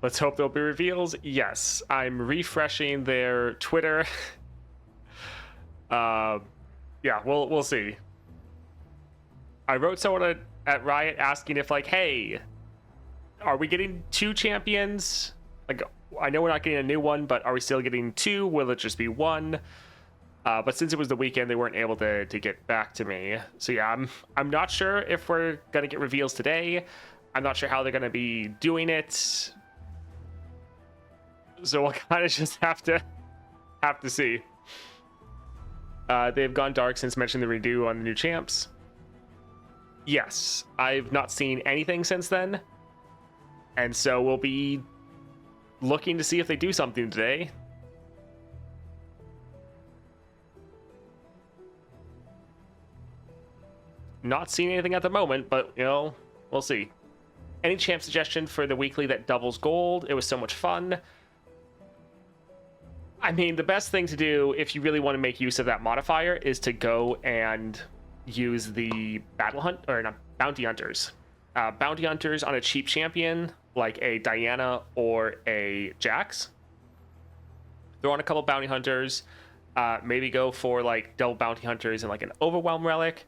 Let's hope there'll be reveals. Yes, I'm refreshing their Twitter. Yeah, we'll see. I wrote someone at Riot asking if, like, hey, are we getting 2 champions? Like, I know we're not getting a new one, but are we still getting 2? Will it just be 1? But since it was the weekend, they weren't able to get back to me. So yeah, I'm not sure if we're gonna get reveals today. I'm not sure how they're gonna be doing it. So we'll kind of just have to see. They've gone dark since mentioning the redo on the new champs. Yes, I've not seen anything since then. And so we'll be looking to see if they do something today. Not seeing anything at the moment, but, you know, we'll see. Any champ suggestion for the weekly that doubles gold? It was so much fun. I mean, the best thing to do if you really want to make use of that modifier is to go and use the bounty hunters. Bounty hunters on a cheap champion like a Diana or a Jax. Throw on a couple bounty hunters. Maybe go for like double bounty hunters and like an overwhelm relic.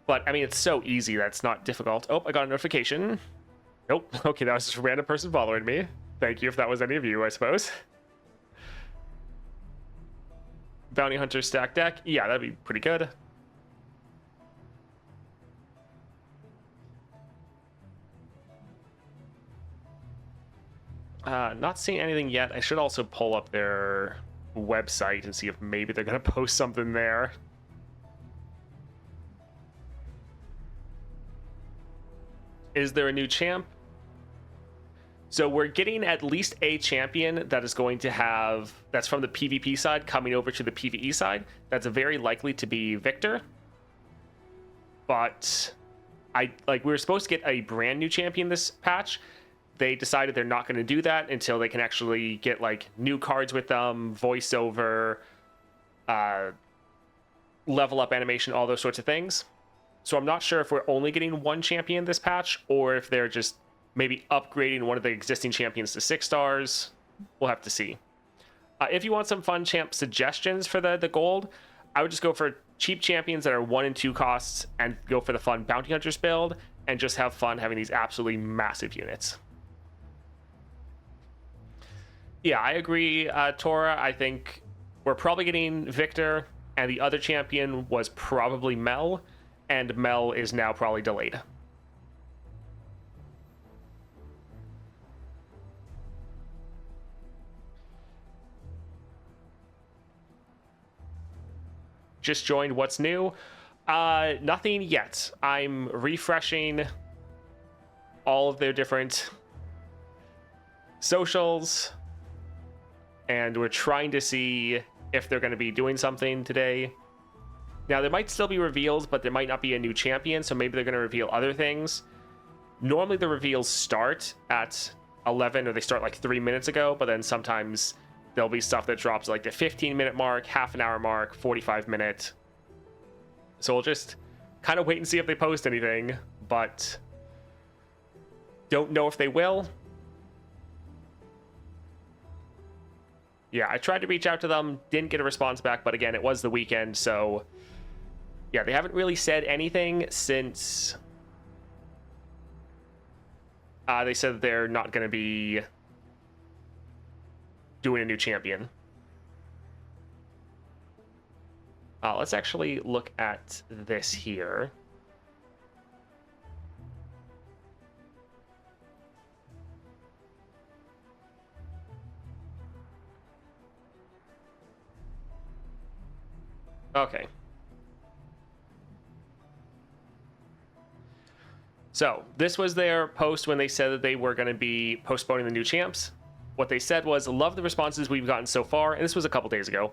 But I mean, it's so easy that's not difficult. Oh, I got a notification. Nope. Okay, that was just a random person following me. Thank you if that was any of you, I suppose. Bounty hunter stack deck. Yeah, that'd be pretty good. Not seeing anything yet. I should also pull up their website and see if maybe they're going to post something there. Is there a new champ? So we're getting at least a champion that is going to have, that's from the PvP side coming over to the PvE side. That's very likely to be Victor. But we were supposed to get a brand new champion this patch. They decided they're not going to do that until they can actually get like new cards with them, voiceover, level up animation, all those sorts of things. So I'm not sure if we're only getting one champion this patch or if they're just maybe upgrading one of the existing champions to 6 stars. We'll have to see. If you want some fun champ suggestions for the gold, I would just go for cheap champions that are 1 and 2 costs and go for the fun bounty hunters build and just have fun having these absolutely massive units. Yeah, I agree, Tora. I think we're probably getting Victor, and the other champion was probably Mel, and Mel is now probably delayed. Just joined. What's new? Nothing yet. I'm refreshing all of their different socials, and we're trying to see if they're going to be doing something today. Now, there might still be reveals, but there might not be a new champion, so maybe they're going to reveal other things. Normally, the reveals start at 11, or they start like 3 minutes ago, but then sometimes there'll be stuff that drops like the 15-minute mark, half an hour mark, 45-minute. So we'll just kind of wait and see if they post anything, but don't know if they will. Yeah, I tried to reach out to them, didn't get a response back, but again, it was the weekend, so yeah, they haven't really said anything since they said they're not going to be doing a new champion. Let's actually look at this here. Okay. So this was their post when they said that they were going to be postponing the new champs. What they said was, love the responses we've gotten so far, and this was a couple days ago.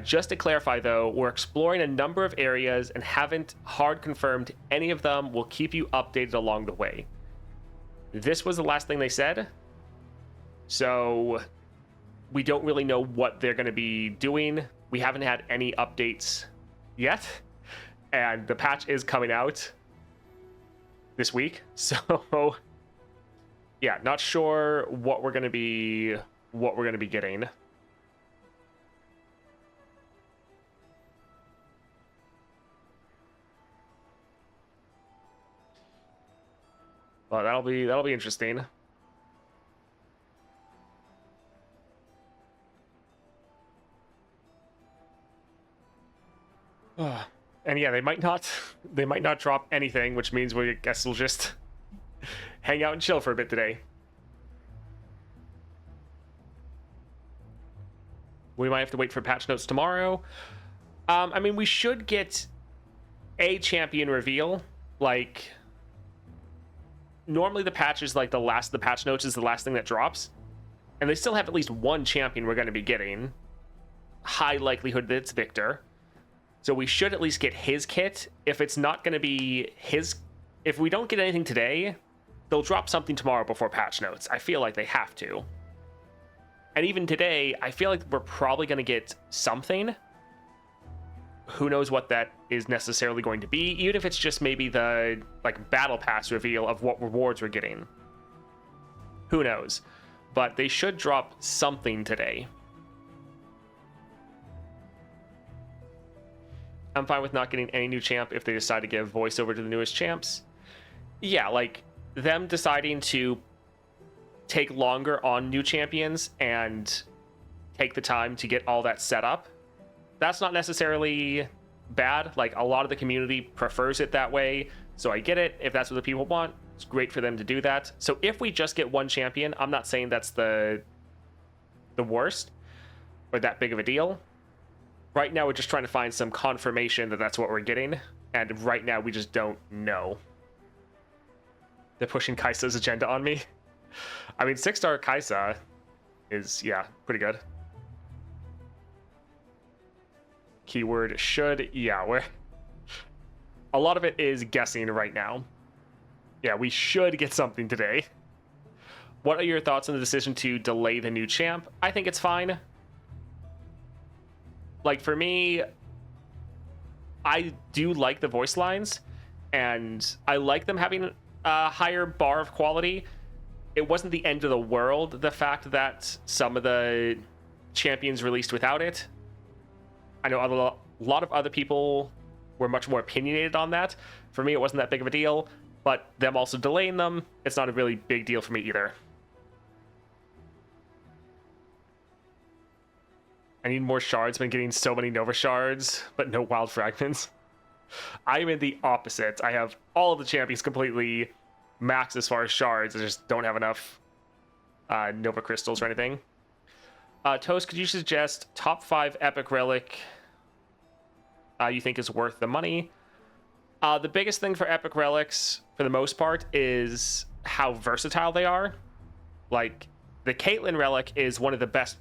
Just to clarify, though, we're exploring a number of areas and haven't hard confirmed any of them. Will keep you updated along the way. This was the last thing they said. So we don't really know what they're going to be doing. We haven't had any updates yet, and the patch is coming out this week. So Yeah, not sure what we're gonna be getting. But that'll be interesting. And yeah, they might not drop anything, which means we guess we'll just hang out and chill for a bit today. We might have to wait for patch notes tomorrow. I mean, we should get a champion reveal. Like, normally the patch is like the patch notes is the last thing that drops, and they still have at least one champion we're going to be getting. High likelihood that it's Victor. So we should at least get his kit. If it's not going to be his, if we don't get anything today, they'll drop something tomorrow before patch notes. I feel like they have to. And even today, I feel like we're probably going to get something. Who knows what that is necessarily going to be, even if it's just maybe the like battle pass reveal of what rewards we're getting. Who knows? But they should drop something today. I'm fine with not getting any new champ if they decide to give voiceover to the newest champs. Yeah, like them deciding to take longer on new champions and take the time to get all that set up. That's not necessarily bad. Like, a lot of the community prefers it that way, so I get it. If that's what the people want, it's great for them to do that. So if we just get one champion, I'm not saying that's the worst or that big of a deal. Right now, we're just trying to find some confirmation that that's what we're getting, and right now we just don't know. They're pushing Kai'Sa's agenda on me. I mean, 6-star Kai'Sa is, yeah, pretty good. Keyword should, yeah, we're... A lot of it is guessing right now. Yeah, we should get something today. What are your thoughts on the decision to delay the new champ? I think it's fine. Like, for me, I do like the voice lines, and I like them having a higher bar of quality. It wasn't the end of the world, the fact that some of the champions released without it. I know a lot of other people were much more opinionated on that. For me, it wasn't that big of a deal, but them also delaying them, it's not a really big deal for me either. I need more shards. I've been getting so many Nova shards, but no wild fragments. I'm in the opposite. I have all of the champions completely maxed as far as shards. I just don't have enough Nova crystals or anything. Toast, could you suggest top 5 epic relic you think is worth the money? The biggest thing for epic relics, for the most part, is how versatile they are. Like, the Caitlyn relic is one of the best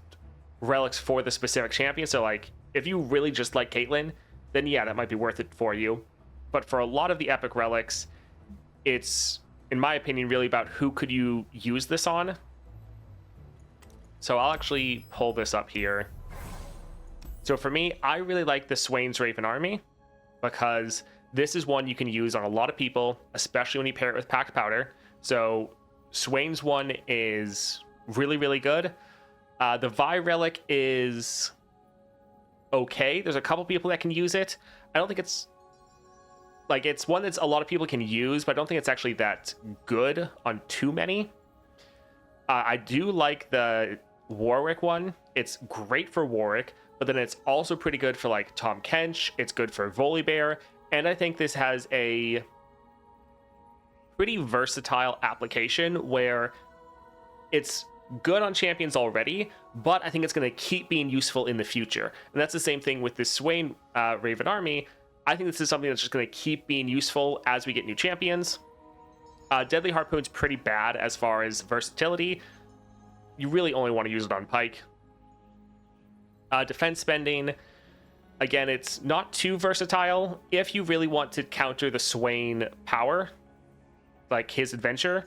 relics for the specific champion. So, like, if you really just like Caitlyn, then yeah, that might be worth it for you. But for a lot of the epic relics, it's, in my opinion, really about who could you use this on. So I'll actually pull this up here. So for me, I really like the Swain's Raven Army, because this is one you can use on a lot of people, especially when you pair it with Packed Powder. So Swain's one is really, really good. The Vi Relic is okay. There's a couple people that can use it. I don't think it's... Like, it's one that's a lot of people can use, but I don't think it's actually that good on too many. I do like the Warwick one. It's great for Warwick, but then it's also pretty good for, like, Tahm Kench. It's good for Volibear, and I think this has a pretty versatile application where it's good on champions already, but I think it's going to keep being useful in the future. And that's the same thing with this Swain Raven Army. I think this is something that's just going to keep being useful as we get new champions. Deadly Harpoon's pretty bad as far as versatility. You really only want to use it on Pike. Defense spending, again, it's not too versatile. If you really want to counter the Swain power, like his adventure,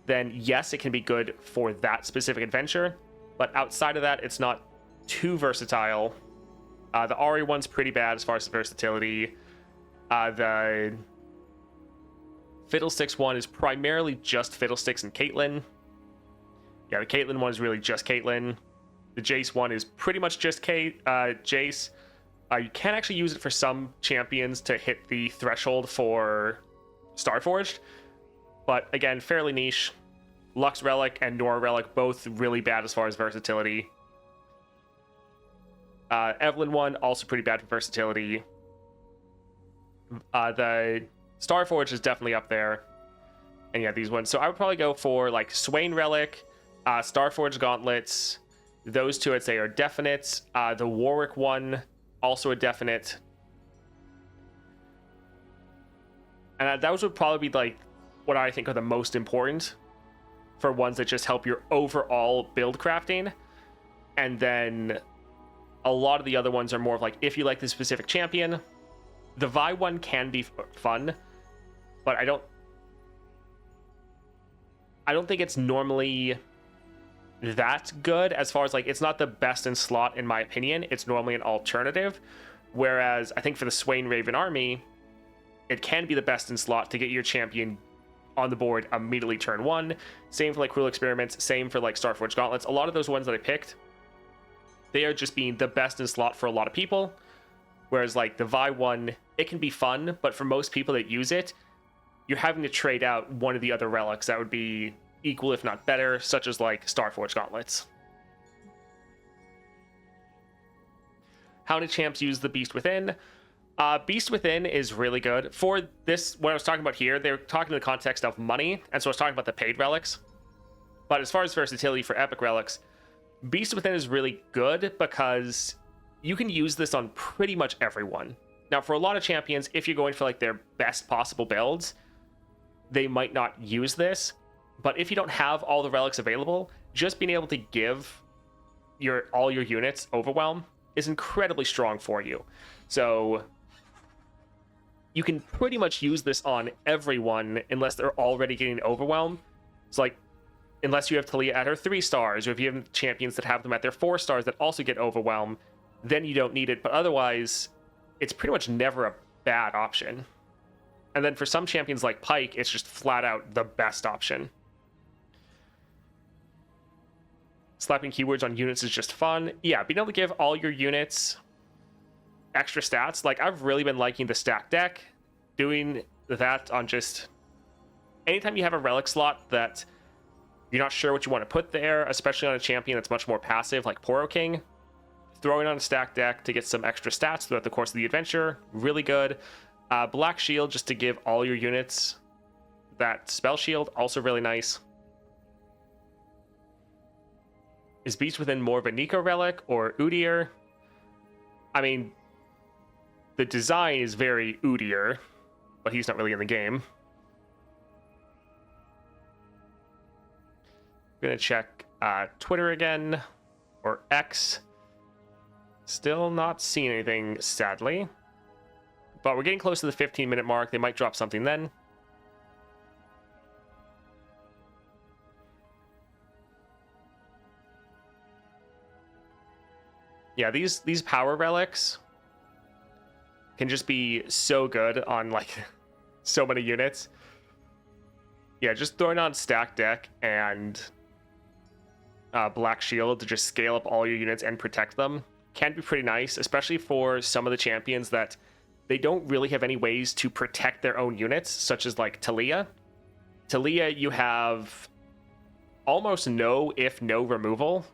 then yes, it can be good for that specific adventure. But outside of that, it's not too versatile. The Ahri one's pretty bad as far as versatility. The Fiddlesticks one is primarily just Fiddlesticks and Caitlyn. Yeah, the Caitlyn one is really just Caitlyn. The Jace one is pretty much just Jace. You can actually use it for some champions to hit the threshold for Starforged, but again, fairly niche. Lux Relic and Nora Relic, both really bad as far as versatility. Evelynn one, also pretty bad for versatility. The Starforged is definitely up there. And yeah, these ones. So I would probably go for like Swain Relic, Starforged Gauntlets. Those two I'd say are definite. The Warwick one, also a definite. And those would probably be like what I think are the most important for ones that just help your overall build crafting. And then a lot of the other ones are more of like, if you like the specific champion. The Vi one can be fun, but I don't think it's normally that good as far as like, it's not the best in slot in my opinion. It's normally an alternative. Whereas I think for the Swain Raven army, it can be the best in slot to get your champion on the board immediately turn one. Same for like Cruel Experiments, same for like Starforged Gauntlets. A lot of those ones that I picked, they are just being the best in slot for a lot of people. Whereas like the Vi one, it can be fun, but for most people that use it, you're having to trade out one of the other relics that would be equal if not better, such as like Starforged Gauntlets. How many champs use the Beast Within? Beast Within is really good. For this, what I was talking about here, they're talking in the context of money, and so I was talking about the paid relics. But as far as versatility for epic relics, Beast Within is really good because you can use this on pretty much everyone. Now, for a lot of champions, if you're going for like their best possible builds, they might not use this. But if you don't have all the relics available, just being able to give all your units Overwhelm is incredibly strong for you. So you can pretty much use this on everyone unless they're already getting Overwhelm. It's like, unless you have Talia at her 3 stars, or if you have champions that have them at their 4 stars that also get Overwhelm, then you don't need it. But otherwise, it's pretty much never a bad option. And then for some champions like Pyke, it's just flat out the best option. Slapping keywords on units is just fun. Yeah, being able to give all your units extra stats. Like, I've really been liking the stack deck. Doing that on just... anytime you have a relic slot that you're not sure what you want to put there, especially on a champion that's much more passive, like Poro King, throwing on a stack deck to get some extra stats throughout the course of the adventure, really good. Black Shield, just to give all your units that spell shield, also really nice. Is Beast Within more of a Nico relic or Udyr? I mean, the design is very Udyr, but he's not really in the game. I'm gonna check Twitter again, or X. Still not seeing anything, sadly. But we're getting close to the 15-minute mark. They might drop something then. Yeah, these power relics can just be so good on like so many units. Yeah, just throwing on stack deck and Black Shield to just scale up all your units and protect them can be pretty nice, especially for some of the champions that they don't really have any ways to protect their own units, such as like Talia. Talia, you have almost no, if no, removal.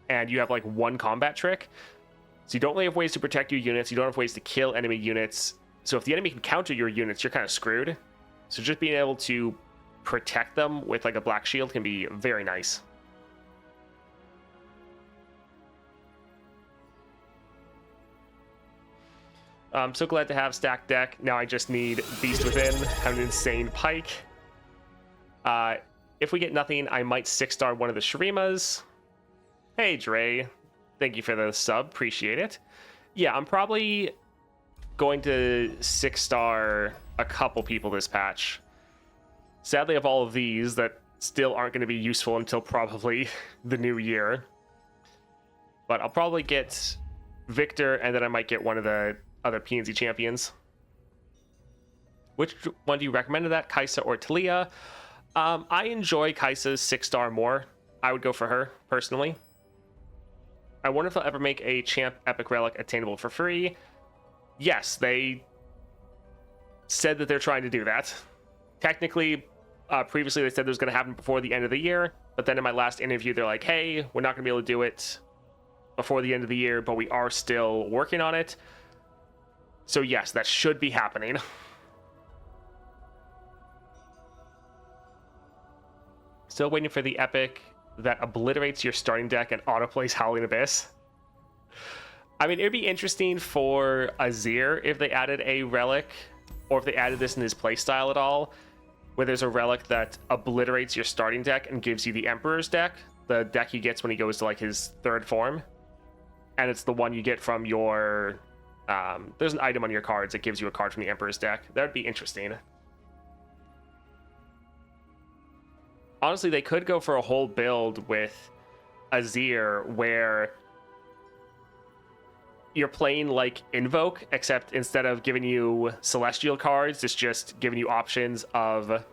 And you have like one combat trick. So you don't really have ways to protect your units. You don't have ways to kill enemy units. So if the enemy can counter your units, you're kind of screwed. So just being able to protect them with like a Black Shield can be very nice. I'm so glad to have stack deck. Now I just need Beast Within. Have an insane Pyke. If we get nothing, I might 6-star one of the Shurimas. Hey, Dre. Thank you for the sub. Appreciate it. Yeah, I'm probably going to 6-star a couple people this patch. Sadly, I have all of these that still aren't going to be useful until probably the new year. But I'll probably get Victor, and then I might get one of the other PNZ champions. Which one do you recommend to that? Kai'Sa or Talia? I enjoy Kai'Sa's 6-star more. I would go for her, personally. I wonder if they'll ever make a Champ Epic Relic attainable for free. Yes, they said that they're trying to do that. Technically, previously they said it was going to happen before the end of the year, but then in my last interview, they're like, hey, we're not going to be able to do it before the end of the year, but we are still working on it. So yes, that should be happening. Still waiting for the epic that obliterates your starting deck and autoplays Howling Abyss. I mean, it'd be interesting for Azir if they added a relic, or if they added this in his playstyle at all, where there's a relic that obliterates your starting deck and gives you the Emperor's deck, the deck he gets when he goes to like his 3rd form. And it's the one you get from your... there's an item on your cards that gives you a card from the Emperor's deck. That would be interesting. Honestly, they could go for a whole build with Azir where you're playing like Invoke, except instead of giving you Celestial cards, it's just giving you options of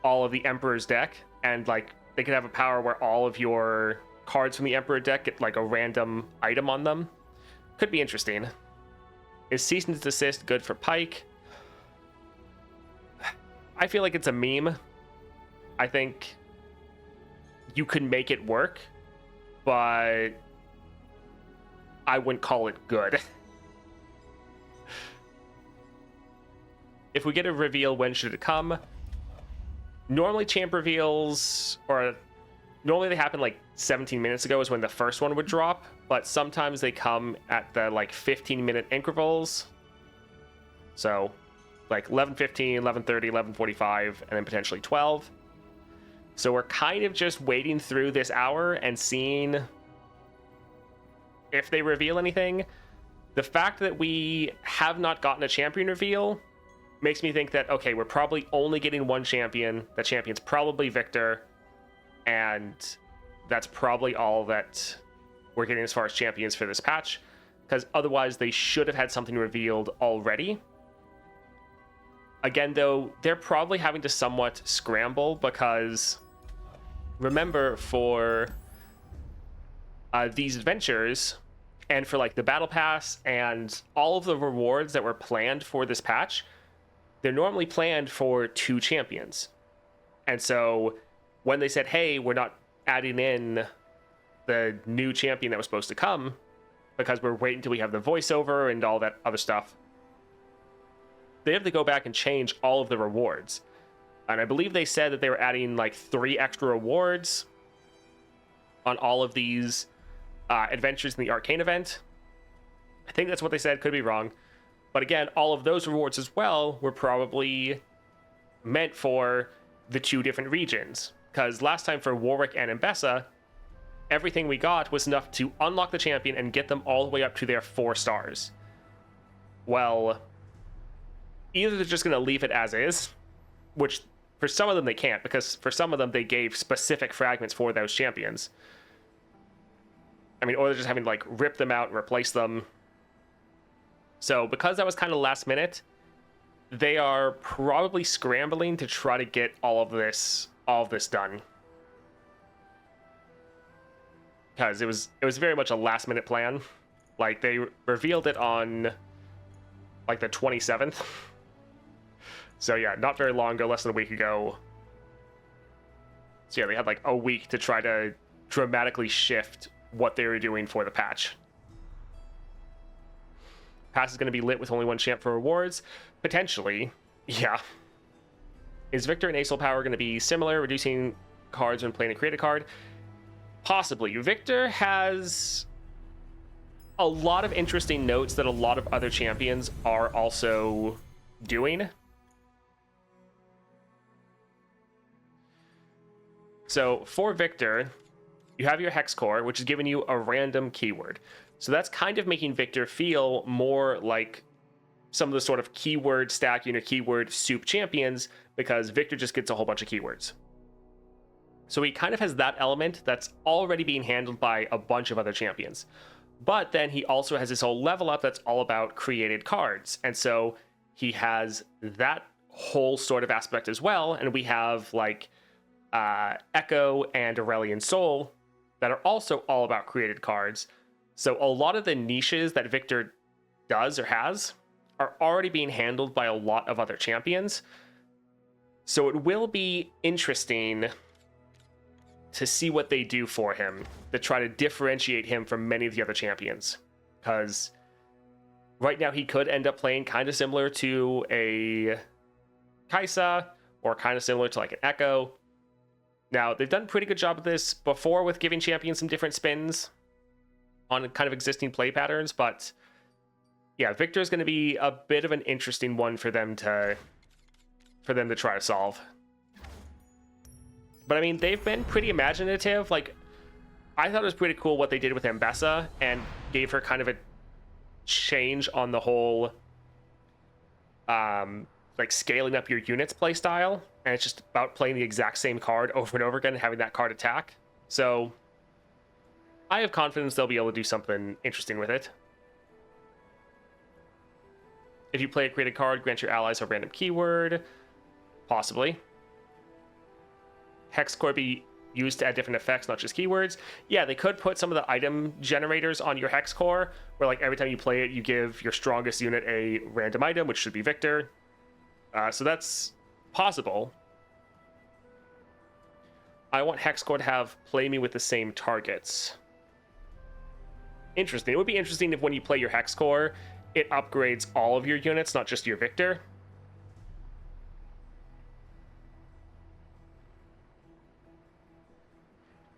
all of the Emperor's deck. And like they could have a power where all of your cards from the Emperor deck get like a random item on them. Could be interesting. Is Cease and Desist good for Pyke? I feel like it's a meme. I think you can make it work, but I wouldn't call it good. If we get a reveal, when should it come? Normally champ reveals, or normally they happen like 17 minutes ago is when the first one would drop, but sometimes they come at the like 15-minute intervals. So like 11:15, 11:30, 11:45, and then potentially 12. So we're kind of just waiting through this hour and seeing if they reveal anything. The fact that we have not gotten a champion reveal makes me think that, okay, we're probably only getting one champion. The champion's probably Victor, and that's probably all that we're getting as far as champions for this patch, because otherwise they should have had something revealed already. Again, though, they're probably having to somewhat scramble because remember, for these adventures and for like the battle pass and all of the rewards that were planned for this patch, they're normally planned for 2 champions. And so when they said, hey, we're not adding in the new champion that was supposed to come because we're waiting until we have the voiceover and all that other stuff, they have to go back and change all of the rewards. And I believe they said that they were adding like 3 extra rewards on all of these adventures in the Arcane event. I think that's what they said, could be wrong. But again, all of those rewards as well were probably meant for the 2 different regions. Because last time for Warwick and Mbessa, everything we got was enough to unlock the champion and get them all the way up to their 4 stars. Well, either they're just going to leave it as is, which for some of them they can't, because for some of them they gave specific fragments for those champions. I mean, or they're just having to like rip them out and replace them. So because that was kind of last minute, they are probably scrambling to try to get all of this done. Because it was very much a last minute plan. Like they revealed it on like the 27th. So yeah, not very long ago, less than a week ago. So yeah, they had like a week to try to dramatically shift what they were doing for the patch. Pass is going to be lit with only 1 champ for rewards. Potentially, yeah. Is Victor and Ace Power going to be similar, reducing cards when playing a creative card? Possibly. Victor has a lot of interesting notes that a lot of other champions are also doing. So for Victor, you have your Hex Core, which is giving you a random keyword. So that's kind of making Victor feel more like some of the sort of keyword stacking or keyword soup champions, because Victor just gets a whole bunch of keywords. So he kind of has that element that's already being handled by a bunch of other champions. But then he also has this whole level up that's all about created cards. And so he has that whole sort of aspect as well. And we have like Echo and Aurelion Sol that are also all about created cards. So a lot of the niches that Victor does or has are already being handled by a lot of other champions. So it will be interesting to see what they do for him to try to differentiate him from many of the other champions. Because right now he could end up playing kind of similar to a Kai'Sa or kind of similar to like an Echo. Now, they've done a pretty good job of this before with giving champions some different spins on kind of existing play patterns, but yeah, Victor is going to be a bit of an interesting one for them to try to solve. But I mean, they've been pretty imaginative. Like, I thought it was pretty cool what they did with Ambessa and gave her kind of a change on the whole like scaling up your units play style, and it's just about playing the exact same card over and over again and having that card attack. So I have confidence they'll be able to do something interesting with it. If you play a created card, grant your allies a random keyword. Possibly. Hex core be used to add different effects, not just keywords. Yeah, they could put some of the item generators on your hex core, where like every time you play it, you give your strongest unit a random item, which should be Victor. So that's possible. I want hex core to have play me with the same targets. Interesting. It would be interesting if when you play your hex core, it upgrades all of your units, not just your Victor.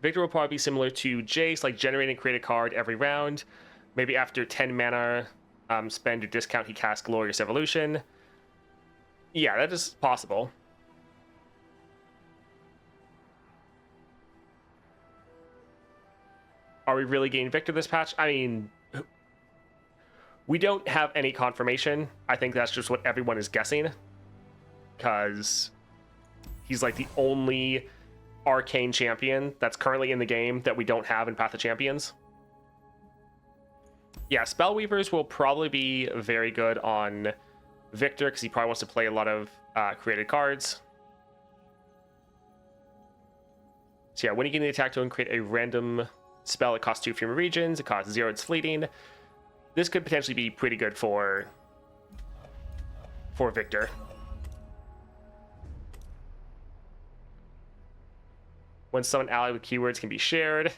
Victor will probably be similar to Jace, like generating create a card every round. Maybe after 10 mana spend or discount, he casts Glorious Evolution. Yeah, that is possible. Are we really getting Victor this patch? I mean, we don't have any confirmation. I think that's just what everyone is guessing, because he's like the only arcane champion that's currently in the game that we don't have in Path of Champions. Yeah, Spellweavers will probably be very good on Victor because he probably wants to play a lot of created cards. So yeah, when you get the attack token, create a random spell. It costs 2 from your regions. It costs 0. It's fleeting. This could potentially be pretty good for Victor. When summon ally with keywords can be shared.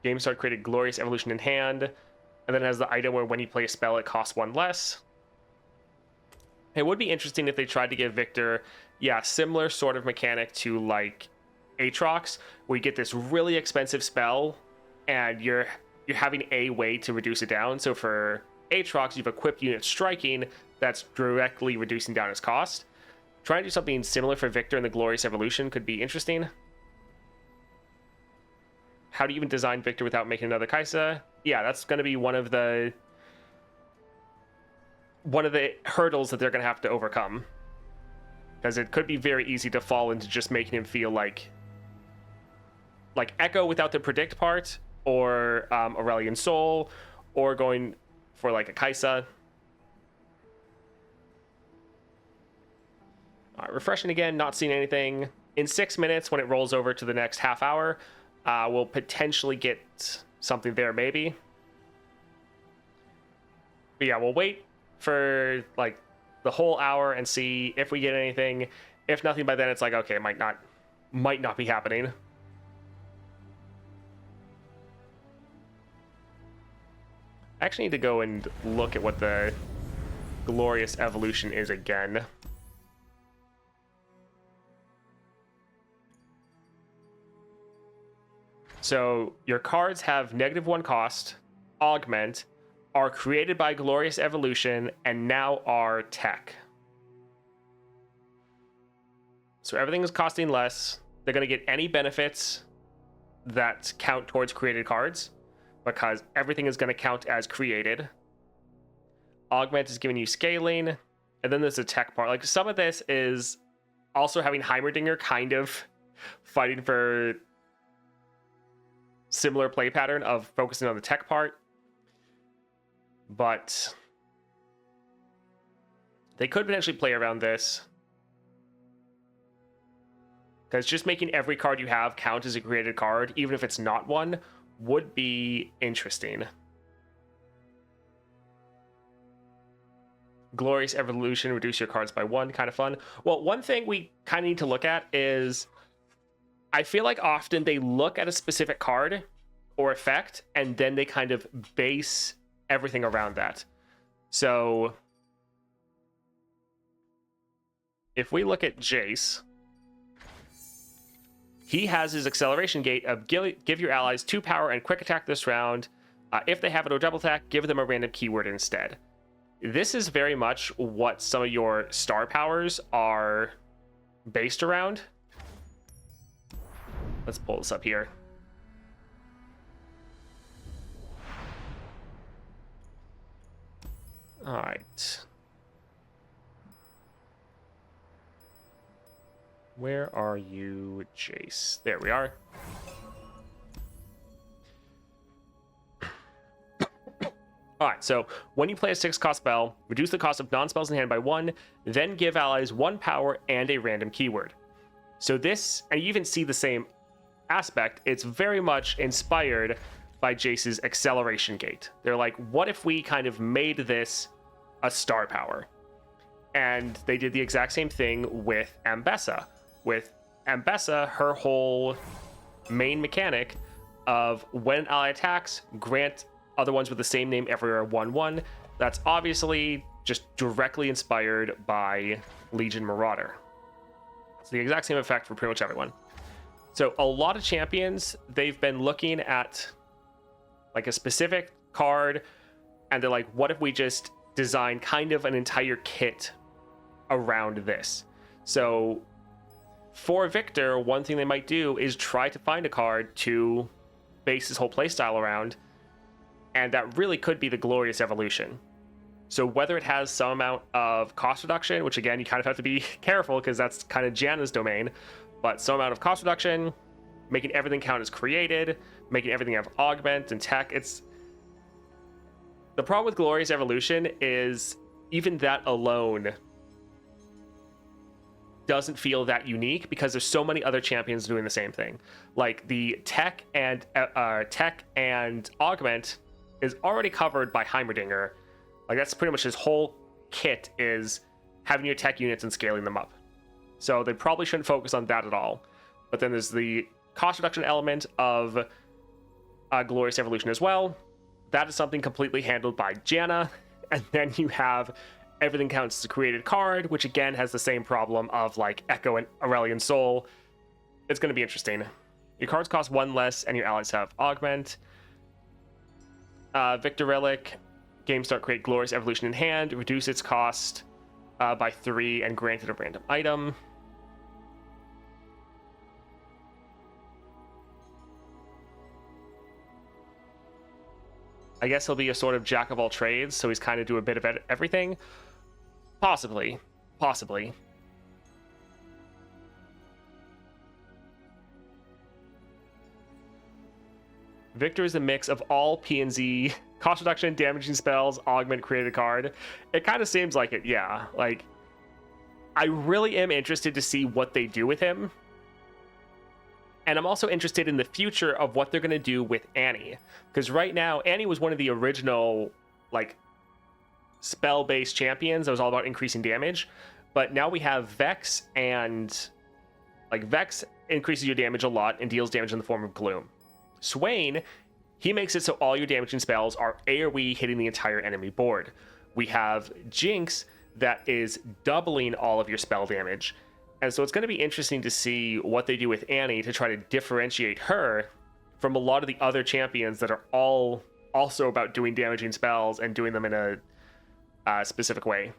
Game start created Glorious Evolution in hand, and then has the item where when you play a spell, it costs 1 less. It would be interesting if they tried to give Victor, yeah, similar sort of mechanic to like Aatrox, where you get this really expensive spell, and you're having a way to reduce it down. So for Aatrox, you've equipped unit striking that's directly reducing down its cost. Trying to do something similar for Victor in the Glorious Evolution could be interesting. How do you even design Victor without making another Kai'Sa? Yeah, that's going to be one of the hurdles that they're going to have to overcome. Because it could be very easy to fall into just making him feel like Echo without the predict part, or Aurelion Sol, or going for like a Kai'Sa. All right, refreshing again, not seeing anything. In 6 minutes, when it rolls over to the next half hour, we'll potentially get something there, maybe. But yeah, we'll wait for like the whole hour and see if we get anything. If nothing by then, it's like, okay, it might not be happening. I actually need to go and look at what the Glorious Evolution is again. So your cards have -1 cost, augment, are created by Glorious Evolution, and now are tech. So everything is costing less. They're going to get any benefits that count towards created cards, because everything is going to count as created. Augment is giving you scaling, and then there's a tech part. Like, some of this is also having Heimerdinger kind of fighting for similar play pattern of focusing on the tech part. But They could potentially play around this, because just making every card you have count as a created card, even if it's not one, would be interesting. Glorious Evolution, reduce your cards by 1, kind of fun. Well, one thing we kind of need to look at is, I feel like often they look at a specific card or effect, and then they kind of base everything around that. So if we look at Jace, he has his acceleration gate of give your allies 2 power and quick attack this round. If they have it or double attack, give them a random keyword instead. This is very much what some of your star powers are based around. Let's pull this up here. All right. Where are you, Jace? There we are. All right, so when you play a 6-cost spell, reduce the cost of non-spells in hand by 1, then give allies 1 power and a random keyword. So this, and you even see the same aspect, it's very much inspired by Jace's acceleration gate. They're like, what if we kind of made this a star power? And they did the exact same thing with Ambessa. With Ambessa, her whole main mechanic of when an ally attacks, grant other ones with the same name everywhere 1/1. That's obviously just directly inspired by Legion Marauder. It's the exact same effect for pretty much everyone. So a lot of champions, they've been looking at like a specific card, and they're like, what if we just design kind of an entire kit around this? So for Victor, one thing they might do is try to find a card to base his whole playstyle around, and that really could be the Glorious Evolution. So whether it has some amount of cost reduction, which again, you kind of have to be careful because that's kind of Janna's domain, but some amount of cost reduction, making everything count as created, making everything have augment and tech. It's the problem with Glorious Evolution is even that alone doesn't feel that unique because there's so many other champions doing the same thing. Like the tech and augment is already covered by Heimerdinger. Like that's pretty much his whole kit, is having your tech units and scaling them up. So they probably shouldn't focus on that at all. But then there's the cost reduction element of Glorious Evolution as well. That is something completely handled by Janna. And then you have everything counts as a created card, which again has the same problem of like Echo and Aurelion Soul. It's going to be interesting. Your cards cost 1 less and your allies have augment. Victor Relic, game start, create Glorious Evolution in hand, reduce its cost by 3 and grant it a random item. I guess he'll be a sort of jack of all trades, so he's kind of do a bit of everything. Possibly. Victor is a mix of all P and Z, cost reduction, damaging spells, augment, created card. It kind of seems like it, yeah. Like, I really am interested to see what they do with him. And I'm also interested in the future of what they're going to do with Annie. Because right now, Annie was one of the original, like, spell-based champions that was all about increasing damage. But now we have Vex, and, like, Vex increases your damage a lot and deals damage in the form of Gloom. Swain, he makes it so all your damaging spells are AoE hitting the entire enemy board. We have Jinx that is doubling all of your spell damage. And so it's going to be interesting to see what they do with Annie to try to differentiate her from a lot of the other champions that are all also about doing damaging spells and doing them in a specific way.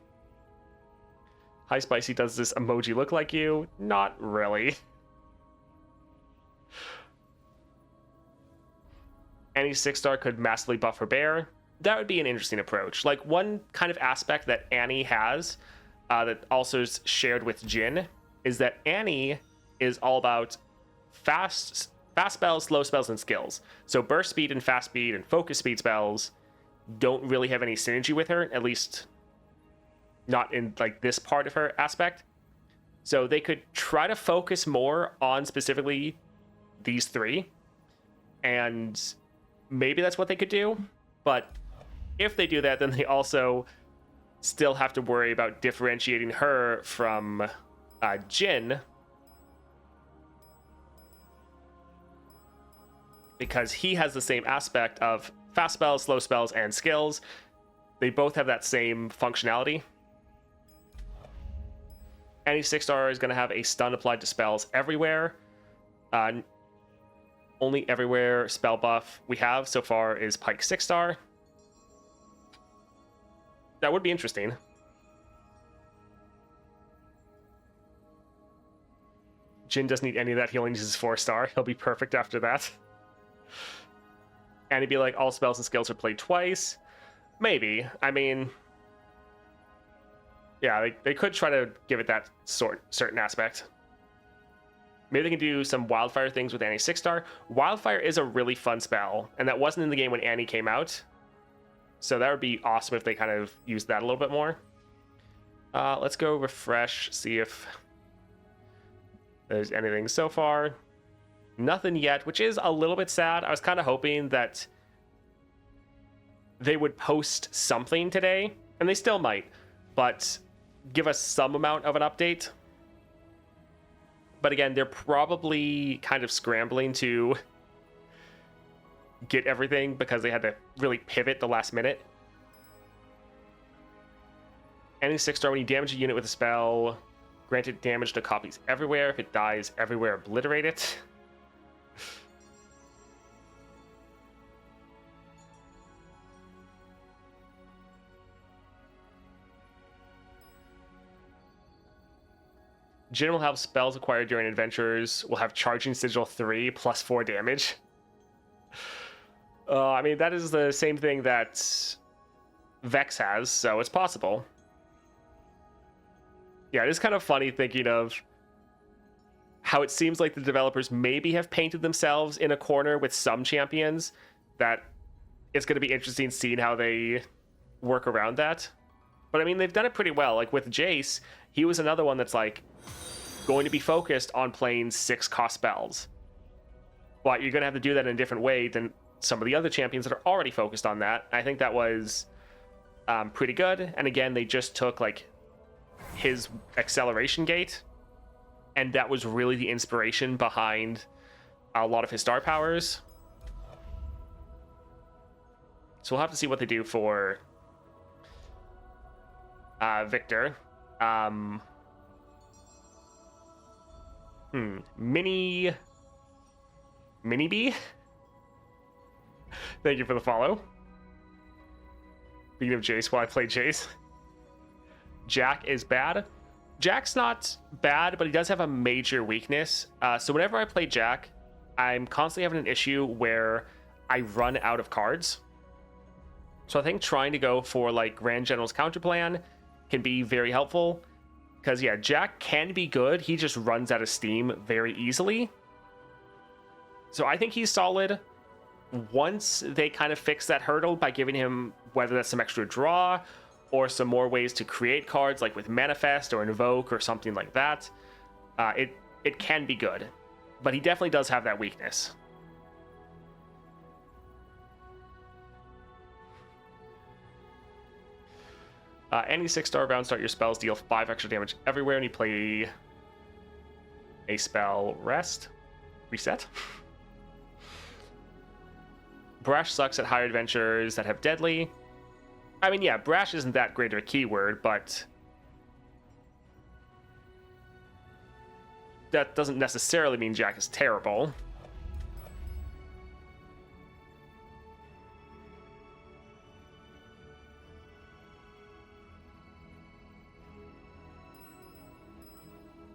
Hi Spicy, does this emoji look like you? Not really. Any 6-star could massively buff her bear. That would be an interesting approach. Like, one kind of aspect that Annie has that also is shared with Jhin is that Annie is all about fast spells, slow spells, and skills. So burst speed and fast speed and focus speed spells don't really have any synergy with her, at least not in like this part of her aspect. So they could try to focus more on specifically these three, and maybe that's what they could do. But if they do that, then they also still have to worry about differentiating her from Jhin, because he has the same aspect of fast spells, slow spells, and skills. They both have that same functionality. Any 6-star is going to have a stun applied to spells everywhere. Only everywhere spell buff we have so far is Pyke 6-star. That would be interesting. Jhin doesn't need any of that. He only uses 4-star. He'll be perfect after that. And he'd be like, all spells and skills are played twice. Maybe. I mean, yeah, they could try to give it that certain aspect. Maybe they can do some Wildfire things with Annie 6-star. Wildfire is a really fun spell, and that wasn't in the game when Annie came out. So that would be awesome if they kind of used that a little bit more. Let's go refresh, see if there's anything so far. Nothing yet, which is a little bit sad. I was kind of hoping that they would post something today, and they still might, but give us some amount of an update. But again, they're probably kind of scrambling to get everything because they had to really pivot the last minute. Any 6-star, when you damage a unit with a spell, granted damage to copies everywhere. If it dies everywhere, obliterate it. Jhin will have spells acquired during adventures. Will have Charging Sigil 3 plus 4 damage. I mean, that is the same thing that Vex has, so it's possible. Yeah, it is kind of funny thinking of how it seems like the developers maybe have painted themselves in a corner with some champions, that it's going to be interesting seeing how they work around that. But I mean, they've done it pretty well. Like with Jace, he was another one that's like going to be focused on playing 6-cost spells. But you're going to have to do that in a different way than some of the other champions that are already focused on that. I think that was pretty good. And again, they just took like his acceleration gate, and that was really the inspiration behind a lot of his star powers. So we'll have to see what they do for Viktor. Mini B? Thank you for the follow. Speaking of Jace, while I play Jace, Jack is bad. Jack's not bad, but he does have a major weakness. So whenever I play Jack, I'm constantly having an issue where I run out of cards. So I think trying to go for like Grand General's counterplan can be very helpful. Because yeah, Jack can be good. He just runs out of steam very easily. So I think he's solid. Once they kind of fix that hurdle by giving him, whether that's some extra draw or some more ways to create cards, like with Manifest or Invoke or something like that, it can be good. But he definitely does have that weakness. Any 6-star bound start, your spells deal 5 extra damage everywhere, and you play a spell reset. Brash sucks at higher adventures that have deadly. I mean, yeah, brash isn't that great of a keyword, but that doesn't necessarily mean Jack is terrible.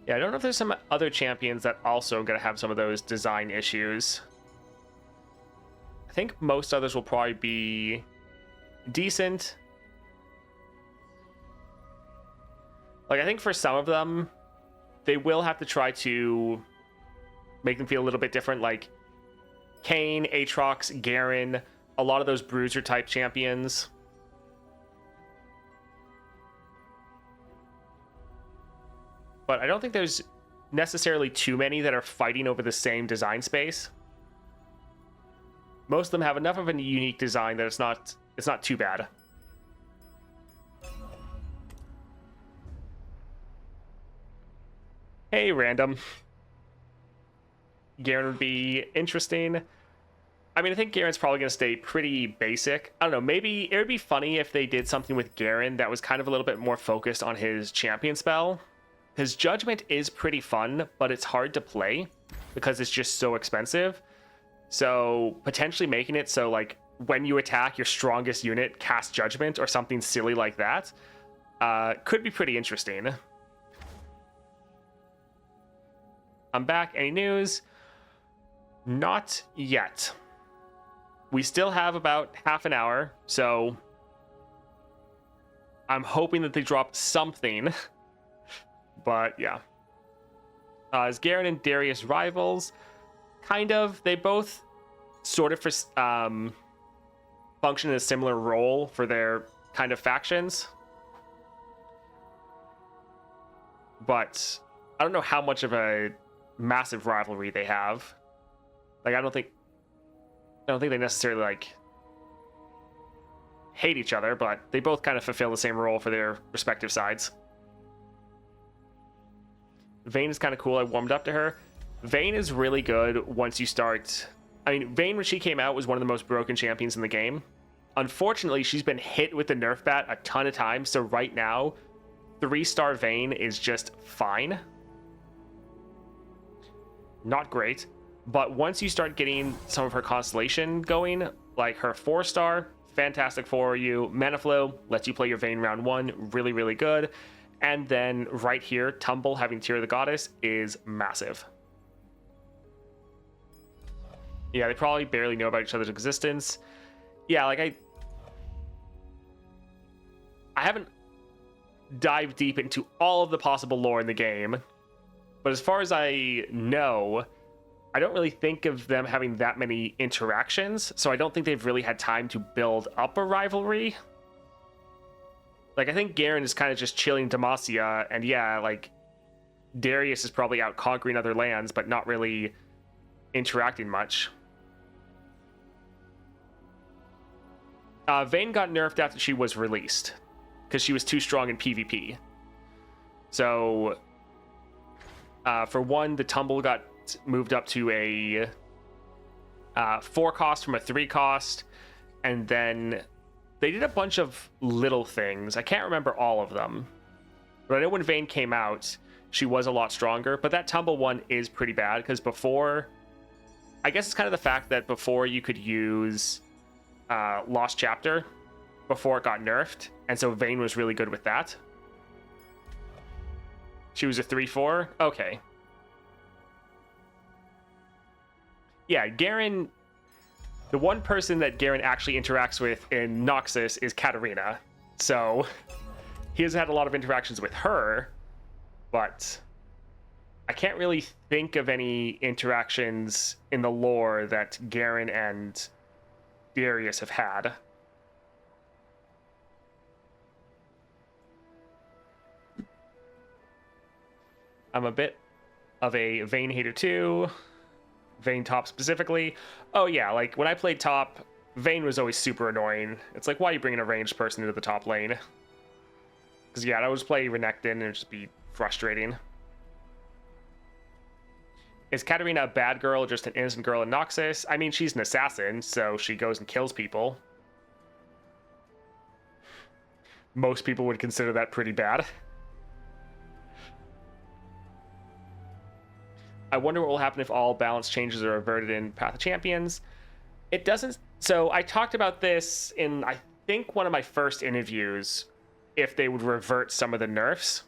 Yeah, I don't know if there's some other champions that also are going to have some of those design issues. I think most others will probably be decent. Like, I think for some of them, they will have to try to make them feel a little bit different. Like Kayn, Aatrox, Garen, a lot of those bruiser type champions. but I don't think there's necessarily too many that are fighting over the same design space. Most of them have enough of a unique design that it's not too bad. Hey, random. Garen would be interesting. I mean, I think Garen's probably going to stay pretty basic. I don't know, maybe it would be funny if they did something with Garen that was kind of a little bit more focused on his champion spell. His Judgment is pretty fun, but it's hard to play because it's just so expensive. So potentially making it so like when you attack, your strongest unit casts Judgment or something silly like that could be pretty interesting. I'm back. Any news? Not yet. We still have about half an hour, so I'm hoping that they drop something. But yeah. Is Garen and Darius rivals? Kind of. They both sort of function in a similar role for their kind of factions. But I don't know how much of a massive rivalry they have. Like, I don't think they necessarily like hate each other, but they both kind of fulfill the same role for their respective sides. Vayne is kind of cool. I warmed up to her. Vayne is really good once you start. I mean, Vayne, when she came out, was one of the most broken champions in the game. Unfortunately, she's been hit with the nerf bat a ton of times, so right now 3-star Vayne is just fine. Not great. But once you start getting some of her constellation going, like her 4-star, fantastic for you. Mana Flow lets you play your Vayne round 1, really, really good. And then right here, Tumble having Tear of the Goddess is massive. Yeah, they probably barely know about each other's existence. Yeah, like I haven't dived deep into all of the possible lore in the game. But as far as I know, I don't really think of them having that many interactions, so I don't think they've really had time to build up a rivalry. Like, I think Garen is kind of just chilling Demacia, and yeah, like, Darius is probably out conquering other lands, but not really interacting much. Vayne got nerfed after she was released, because she was too strong in PvP. So, for one, the Tumble got moved up to a 4 cost from a 3 cost, and then they did a bunch of little things. I can't remember all of them, but I know when Vayne came out, she was a lot stronger. But that Tumble one is pretty bad because before, I guess it's kind of the fact that before you could use Lost Chapter before it got nerfed, and so Vayne was really good with that. She was a 3/4. Okay. Yeah, Garen, the one person that Garen actually interacts with in Noxus is Katarina. So he has had a lot of interactions with her, but I can't really think of any interactions in the lore that Garen and Darius have had. I'm a bit of a Vayne hater too. Vayne top specifically. Oh yeah, like when I played top, Vayne was always super annoying. It's like, why are you bringing a ranged person into the top lane? Because yeah, I would play Renekton and it'd just be frustrating. Is Katarina a bad girl or just an innocent girl in Noxus? I mean, she's an assassin, so she goes and kills people. Most people would consider that pretty bad. I wonder what will happen if all balance changes are reverted in Path of Champions. It doesn't. So I talked about this in, I think, one of my first interviews, if they would revert some of the nerfs.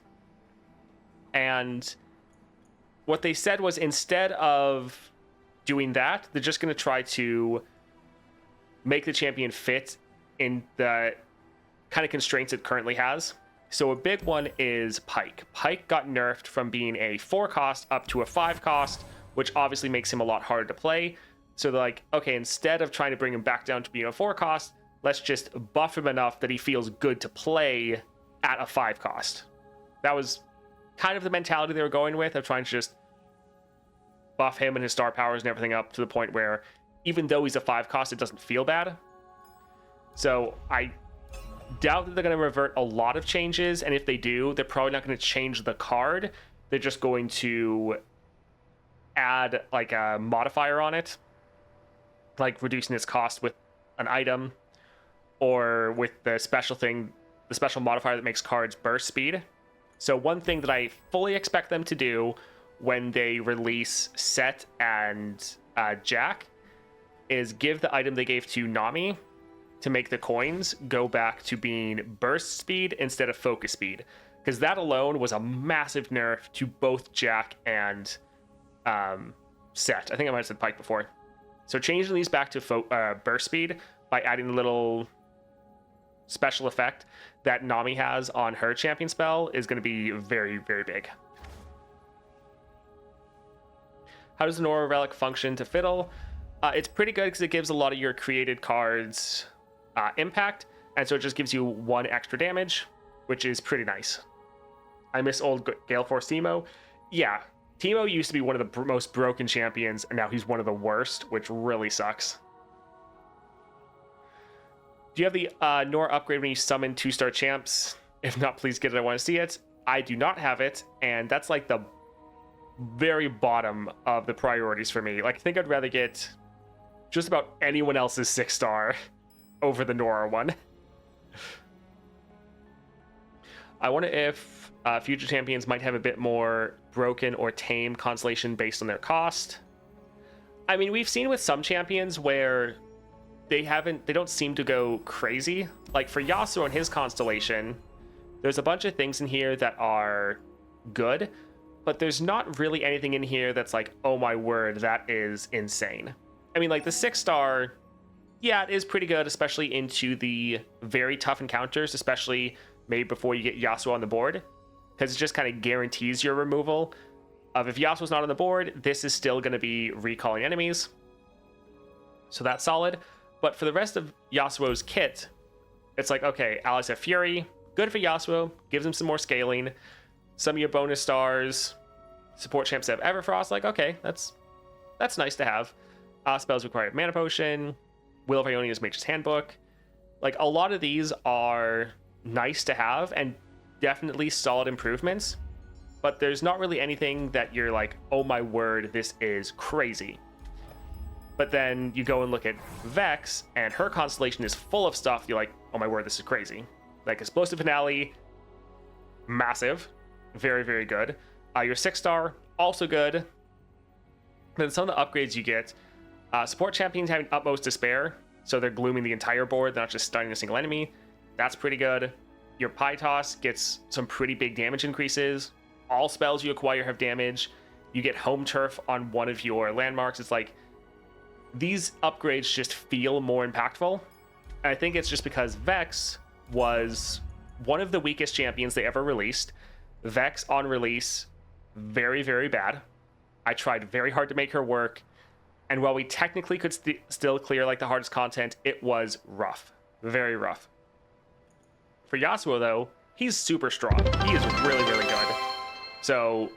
And what they said was instead of doing that, they're just going to try to make the champion fit in the kind of constraints it currently has. So a big one is Pyke. Pyke got nerfed from being a 4 cost up to a 5 cost, which obviously makes him a lot harder to play. So they're like, okay, instead of trying to bring him back down to being a 4 cost, let's just buff him enough that he feels good to play at a 5 cost. That was kind of the mentality they were going with, of trying to just buff him and his star powers and everything up to the point where even though he's a 5 cost, it doesn't feel bad. So I doubt that they're going to revert a lot of changes, and if they do, they're probably not going to change the card. They're just going to add like a modifier on it, like reducing its cost with an item, or with the special thing, the special modifier that makes cards burst speed. So one thing that I fully expect them to do when they release Set and Jack is give the item they gave to Nami to make the coins go back to being burst speed instead of focus speed, because that alone was a massive nerf to both Jack and Set. I think I might have said Pike before. So changing these back to burst speed by adding a little special effect that Nami has on her champion spell is going to be very, very big. How does the Nora Relic function to Fiddle? It's pretty good because it gives a lot of your created cards impact, and so it just gives you 1 extra damage, which is pretty nice. I miss old Gale Force Teemo. Yeah, Teemo used to be one of the most broken champions, and now he's one of the worst, which really sucks. Do you have the Nora upgrade when you summon 2-star champs? If not, please get it. I want to see it. I do not have it, and that's like the very bottom of the priorities for me. Like, I think I'd rather get just about anyone else's 6-star over the Nora one. I wonder if future champions might have a bit more broken or tame constellation based on their cost. I mean, we've seen with some champions where they don't seem to go crazy. Like for Yasuo and his constellation, there's a bunch of things in here that are good, but there's not really anything in here that's like, oh my word, that is insane. I mean, like the 6-star, yeah, it is pretty good, especially into the very tough encounters, especially maybe before you get Yasuo on the board, because it just kind of guarantees your removal of, if Yasuo's not on the board, this is still going to be recalling enemies. So that's solid. But for the rest of Yasuo's kit, it's like, okay, Alex of Fury, good for Yasuo, gives him some more scaling. Some of your bonus stars, support champs have Everfrost, like, okay, that's nice to have. Spells require Mana Potion, Will of Ionia's Mage's Handbook. Like, a lot of these are nice to have and definitely solid improvements, but there's not really anything that you're like, oh my word, this is crazy. But then you go and look at Vex, and her constellation is full of stuff. You're like, oh my word, this is crazy. Like Explosive Finale, massive, very, very good. Your 6-star, also good. Then some of the upgrades you get, support champions having Utmost Despair, so they're glooming the entire board, they're not just stunning a single enemy. That's pretty good. Your Pytos gets some pretty big damage increases. All spells you acquire have damage. You get Home Turf on one of your landmarks. It's like, these upgrades just feel more impactful. And I think it's just because Vex was one of the weakest champions they ever released. Vex on release, very, very bad. I tried very hard to make her work. And while we technically could still clear like the hardest content, it was rough. Very rough. For Yasuo, though, he's super strong. He is really, really good. So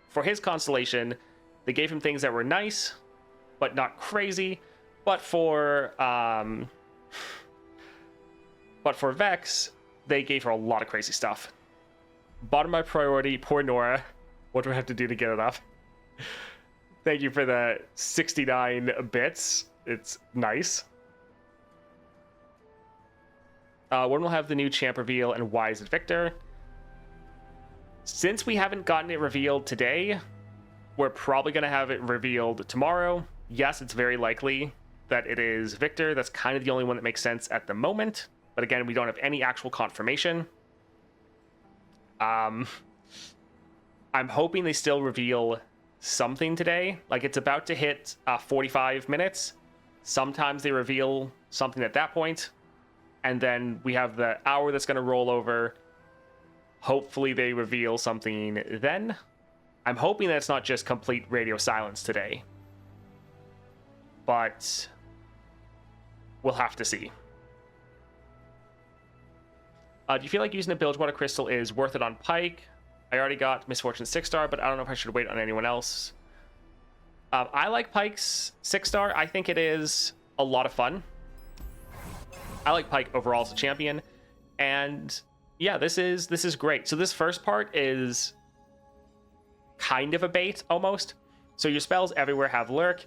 for his constellation, they gave him things that were nice, but not crazy. But for Vex, they gave her a lot of crazy stuff. Bottom of my priority, poor Nora. What do I have to do to get it up? Thank you for the 69 bits. It's nice. When we'll have the new champ reveal, and why is it Victor? Since we haven't gotten it revealed today, we're probably going to have it revealed tomorrow. Yes, it's very likely that it is Victor. That's kind of the only one that makes sense at the moment. But again, we don't have any actual confirmation. I'm hoping they still reveal something today. Like, it's about to hit 45 minutes. Sometimes they reveal something at that point. And then we have the hour that's going to roll over. Hopefully they reveal something then. I'm hoping that it's not just complete radio silence today. But we'll have to see. Do you feel like using a Bilgewater Crystal is worth it on Pike? I already got Misfortune 6-star, but I don't know if I should wait on anyone else. I like Pyke's 6-star. I think it is a lot of fun. I like Pyke overall as a champion. And yeah, this is great. So this first part is kind of a bait almost. So your spells everywhere have lurk.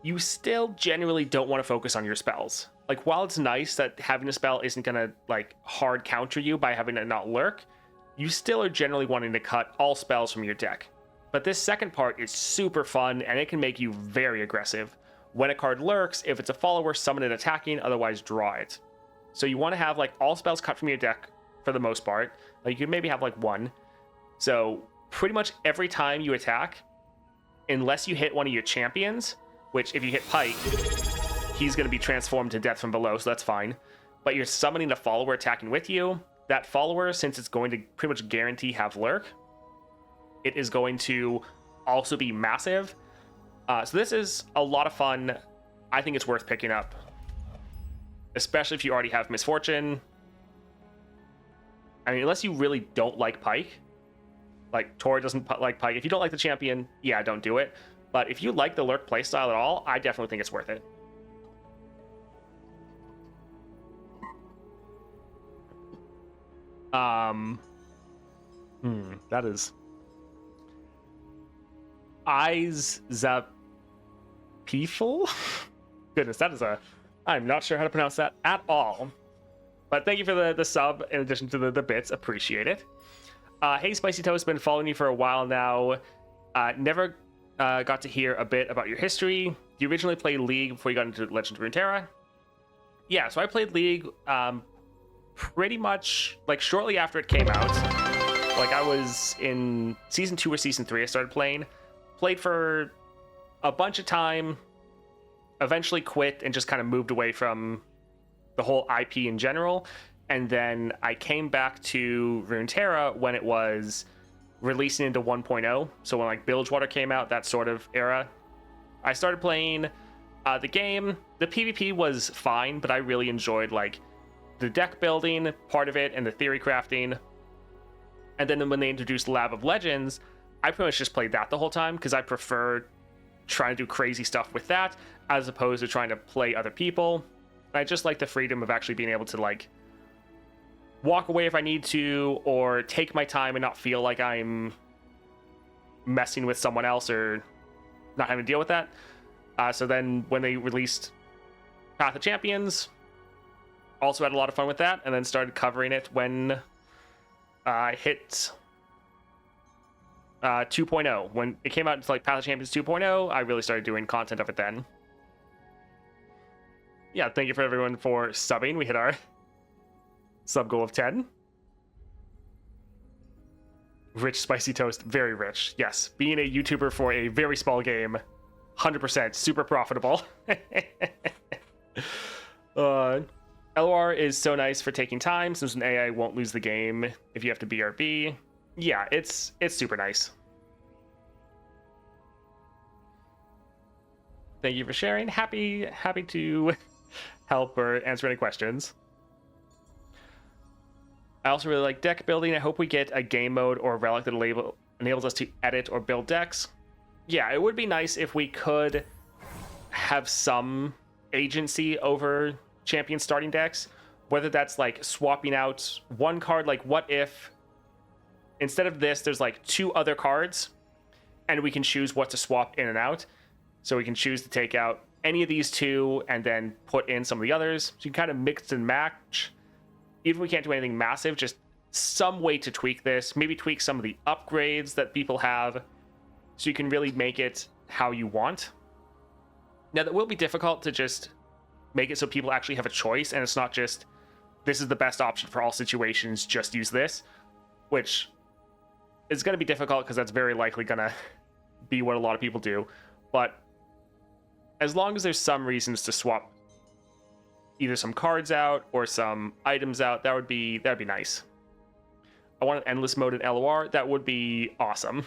You still generally don't want to focus on your spells. Like, while it's nice that having a spell isn't gonna like hard counter you by having it not lurk, you still are generally wanting to cut all spells from your deck. But this second part is super fun, and it can make you very aggressive. When a card lurks, if it's a follower, summon it attacking, otherwise draw it. So you want to have like all spells cut from your deck for the most part. Like, you could maybe have like one. So pretty much every time you attack, unless you hit one of your champions, which if you hit Pyke, he's going to be transformed to death from below, so that's fine. But you're summoning a follower attacking with you. That follower, since it's going to pretty much guarantee have lurk, it is going to also be massive. So this is a lot of fun. I think it's worth picking up, especially if you already have Misfortune. I mean, unless you really don't like Pyke, like Tori doesn't like Pyke. If you don't like the champion, yeah, don't do it. But if you like the lurk playstyle at all, I definitely think it's worth it. That is Eyes Zapiful. Goodness, that is I'm not sure how to pronounce that at all. But thank you for the sub in addition to the bits. Appreciate it. Hey, Spicy Toast, been following you for a while now. Never got to hear a bit about your history. You originally played League before you got into Legend of Runeterra. Yeah, so I played League pretty much like shortly after it came out. Like, I was in season 2 or season 3 I started played for a bunch of time, eventually quit and just kind of moved away from the whole IP in general. And then I came back to Runeterra when it was releasing into 1.0. So when like Bilgewater came out, that sort of era, I started playing the game. The PvP was fine, but I really enjoyed like the deck building part of it and the theory crafting. And then when they introduced Lab of Legends, I pretty much just played that the whole time because I prefer trying to do crazy stuff with that as opposed to trying to play other people. I just like the freedom of actually being able to like walk away if I need to, or take my time and not feel like I'm messing with someone else or not having to deal with that. So then when they released Path of Champions, also had a lot of fun with that, and then started covering it when I hit 2.0. When it came out into like Path of Champions 2.0, I really started doing content of it then. Yeah, thank you for everyone for subbing. We hit our sub goal of 10. Rich Spicy Toast, very rich. Yes, being a YouTuber for a very small game, 100% super profitable. LOR is so nice for taking time, since an AI won't lose the game if you have to BRB. Yeah, it's super nice. Thank you for sharing. Happy to help or answer any questions. I also really like deck building. I hope we get a game mode or a relic that enables us to edit or build decks. Yeah, it would be nice if we could have some agency over champion starting decks, whether that's like swapping out one card. Like, what if instead of this there's like 2 other cards and we can choose what to swap in and out? So we can choose to take out any of these 2 and then put in some of the others, so you can kind of mix and match. Even if we can't do anything massive, just some way to tweak this. Maybe tweak some of the upgrades that people have, so you can really make it how you want. Now, that will be difficult to just make it so people actually have a choice, and it's not just, this is the best option for all situations, just use this, which is going to be difficult because that's very likely going to be what a lot of people do. But as long as there's some reasons to swap either some cards out or some items out, that'd be nice. I want an endless mode in LOR. That would be awesome.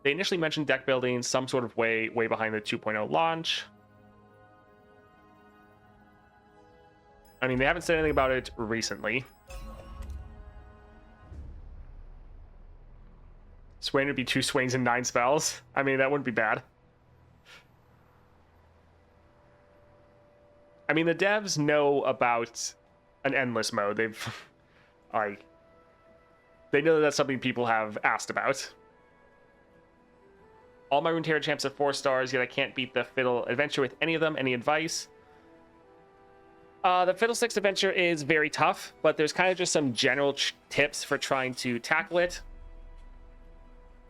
They initially mentioned deck building some sort of way behind the 2.0 launch. I mean, they haven't said anything about it recently. Swain would be 2 Swains and 9 spells. I mean, that wouldn't be bad. I mean, the devs know about an endless mode. They've, like, they know that's something people have asked about. All my Runeterra champs have 4 stars, yet I can't beat the Fiddle Adventure with any of them. Any advice? The Fiddlesticks Adventure is very tough, but there's kind of just some general tips for trying to tackle it.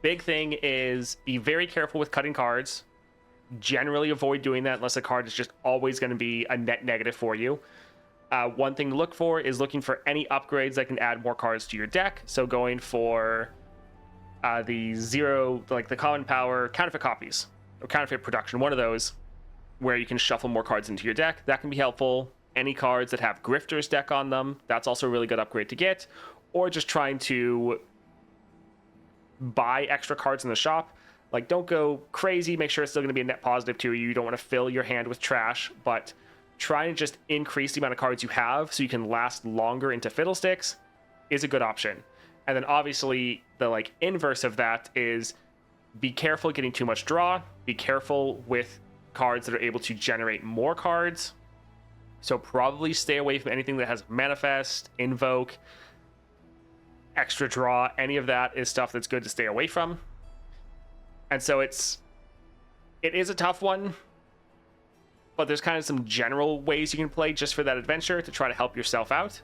Big thing is be very careful with cutting cards. Generally avoid doing that unless a card is just always going to be a net negative for you. One thing to look for is looking for any upgrades that can add more cards to your deck. So going for the 0, like the common power counterfeit copies or counterfeit production, one of those where you can shuffle more cards into your deck. That can be helpful. Any cards that have Grifter's deck on them, that's also a really good upgrade to get. Or just trying to buy extra cards in the shop. Like, don't go crazy. Make sure it's still going to be a net positive to you. You don't want to fill your hand with trash, but try and just increase the amount of cards you have so you can last longer into Fiddlesticks is a good option. And then obviously the like inverse of that is be careful getting too much draw. Be careful with cards that are able to generate more cards. So probably stay away from anything that has Manifest, Invoke, extra draw. Any of that is stuff that's good to stay away from. And so it is a tough one, but there's kind of some general ways you can play just for that adventure to try to help yourself out,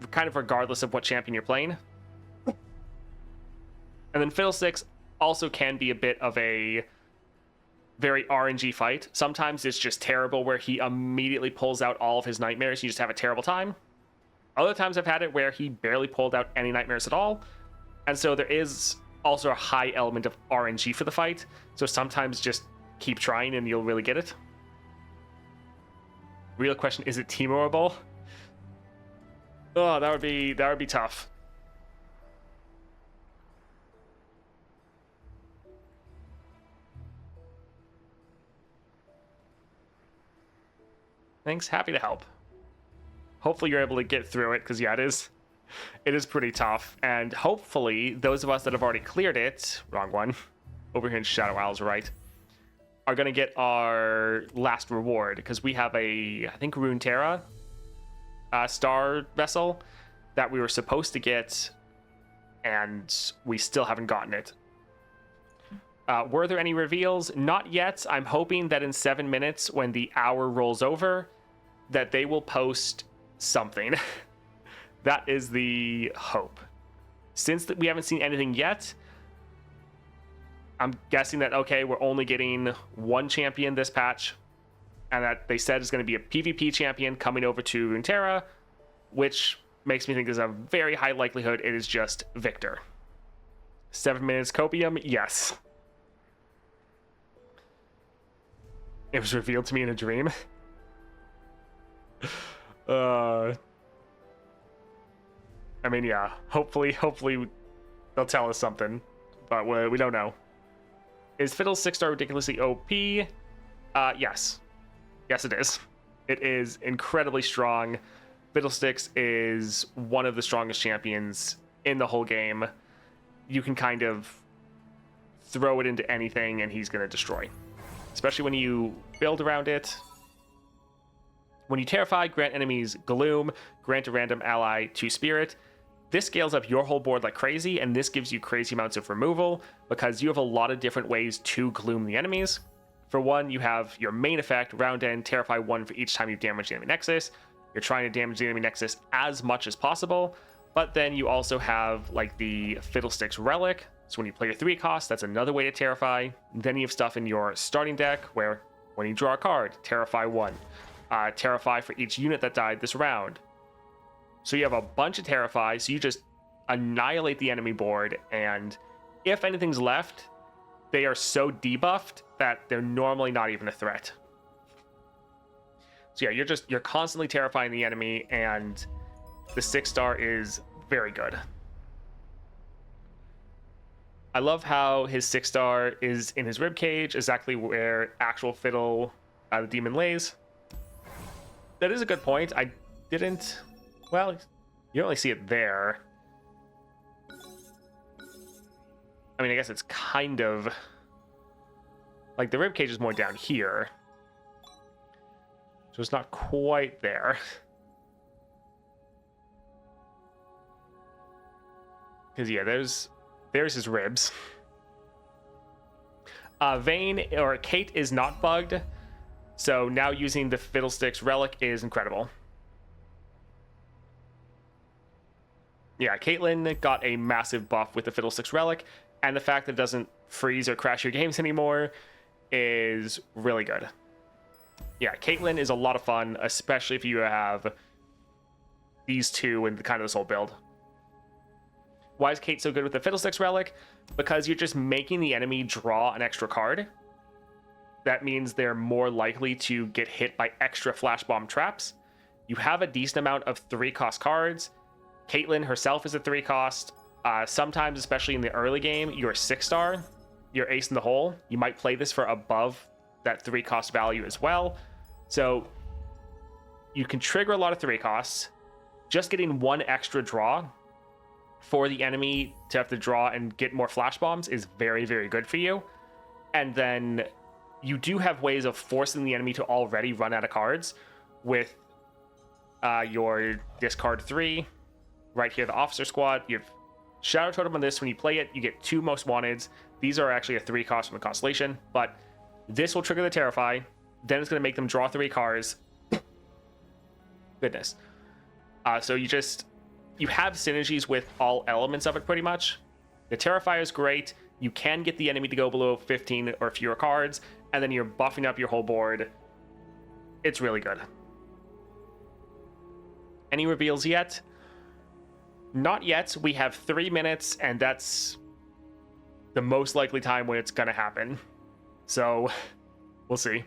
kind of regardless of what champion you're playing. And then Fiddlesticks also can be a bit of a very RNG fight. Sometimes it's just terrible where he immediately pulls out all of his nightmares. You just have a terrible time. Other times I've had it where he barely pulled out any nightmares at all. And so there is also a high element of RNG for the fight. So sometimes just keep trying and you'll really get it. Real question, is it teamorable? Oh, that would be tough. Thanks, happy to help. Hopefully you're able to get through it, because yeah, it is pretty tough. And hopefully those of us that have already cleared it, wrong one, over here in Shadow Isles, right, are going to get our last reward, because we have a, I think, Runeterra star vessel that we were supposed to get, and we still haven't gotten it. Were there any reveals? Not yet. I'm hoping that in 7 minutes, when the hour rolls over, that they will post something. That is the hope. Since we haven't seen anything yet, I'm guessing that, okay, we're only getting one champion this patch, and that they said is going to be a PvP champion coming over to Runeterra, which makes me think there's a very high likelihood it is just Victor. 7 minutes copium? Yes. It was revealed to me in a dream. I mean, yeah. Hopefully they'll tell us something, but we don't know. Is Fiddle 6-star ridiculously OP? Yes. Yes, it is. It is incredibly strong. Fiddlesticks is one of the strongest champions in the whole game. You can kind of throw it into anything and he's going to destroy. Especially when you build around it. When you Terrify, grant enemies Gloom, grant a random ally 2 Spirit. This scales up your whole board like crazy, and this gives you crazy amounts of removal, because you have a lot of different ways to Gloom the enemies. For one, you have your main effect, round end, Terrify 1 for each time you damage the enemy Nexus. You're trying to damage the enemy Nexus as much as possible, but then you also have like the Fiddlesticks Relic. So when you play your 3 cost, that's another way to Terrify. Then you have stuff in your starting deck where when you draw a card, Terrify 1. Terrify for each unit that died this round. So you have a bunch of Terrify, so you just annihilate the enemy board, and if anything's left, they are so debuffed that they're normally not even a threat. So yeah, you're constantly terrifying the enemy, and the 6-star is very good. I love how his 6-star is in his ribcage, exactly where actual Fiddle, the demon, lays. That is a good point. I didn't... Well, you don't really see it there. I mean, I guess it's kind of like the ribcage is more down here, so it's not quite there. Because yeah, there's his ribs. Vayne or Kate is not bugged, so now using the Fiddlesticks relic is incredible. Yeah, Caitlyn got a massive buff with the Fiddlesticks relic, and the fact that it doesn't freeze or crash your games anymore is really good. Yeah, Caitlyn is a lot of fun, especially if you have these two in kind of this whole build. Why is Kate so good with the Fiddlesticks relic? Because you're just making the enemy draw an extra card. That means they're more likely to get hit by extra flash bomb traps. You have a decent amount of 3-cost cards. Caitlyn herself is a 3-cost. Sometimes, especially in the early game, you're a 6-star. You're ace in the hole. You might play this for above that 3-cost value as well. So you can trigger a lot of 3-costs. Just getting one extra draw for the enemy to have to draw and get more flash bombs is very, very good for you. And then you do have ways of forcing the enemy to already run out of cards with your discard 3. Right here, the Officer Squad. You have Shadow Totem on this. When you play it, you get 2 Most Wanteds. These are actually a 3-cost from the Constellation, but this will trigger the Terrify. Then it's going to make them draw 3 cards. Goodness. So you have synergies with all elements of it pretty much. The Terrify is great. You can get the enemy to go below 15 or fewer cards, and then you're buffing up your whole board. It's really good. Any reveals yet? Not yet. We have 3 minutes, and that's the most likely time when it's going to happen. So, we'll see.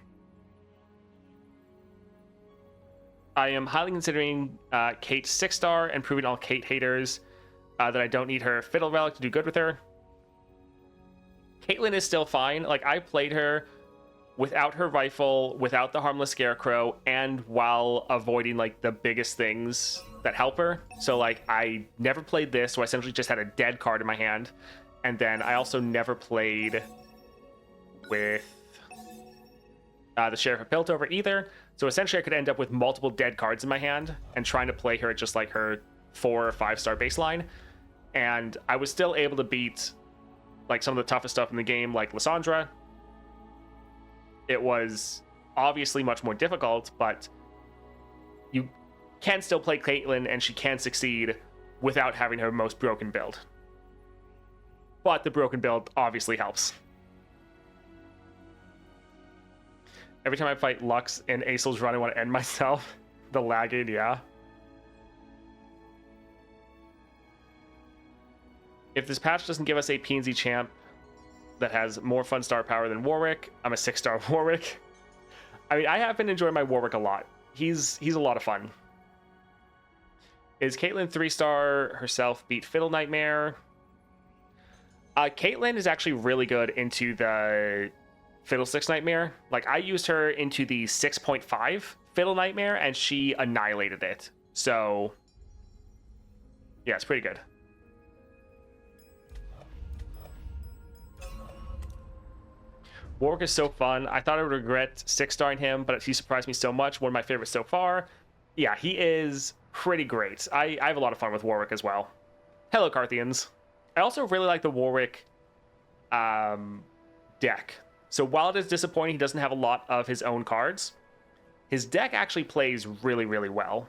I am highly considering Kate 6-star and proving all Kate haters that I don't need her Fiddle Relic to do good with her. Caitlyn is still fine. Like, I played her without her rifle, without the Harmless Scarecrow, and while avoiding, like, the biggest things that help her. So, like, I never played this, so I essentially just had a dead card in my hand. And then I also never played with the Sheriff of Piltover either. So essentially I could end up with multiple dead cards in my hand and trying to play her at just like her 4 or 5-star baseline. And I was still able to beat like some of the toughest stuff in the game, like Lysandra. It was obviously much more difficult, but you can still play Caitlyn and she can succeed without having her most broken build. But the broken build obviously helps. Every time I fight Lux in Aesil's run, I want to end myself. The lagging, yeah. If this patch doesn't give us a PNZ champ that has more fun star power than Warwick, I'm a 6-star Warwick. I mean, I have been enjoying my Warwick a lot. He's a lot of fun. Is Caitlyn 3-star herself beat Fiddle Nightmare? Caitlyn is actually really good into the Fiddlesticks Nightmare. Like, I used her into the 6.5 Fiddle Nightmare, and she annihilated it. So, yeah, it's pretty good. Warwick is so fun. I thought I would regret 6-starring him, but he surprised me so much. One of my favorites so far. Yeah, he is pretty great. I have a lot of fun with Warwick as well. Hello, Carthians. I also really like the Warwick deck. So while it is disappointing he doesn't have a lot of his own cards, his deck actually plays really, really well.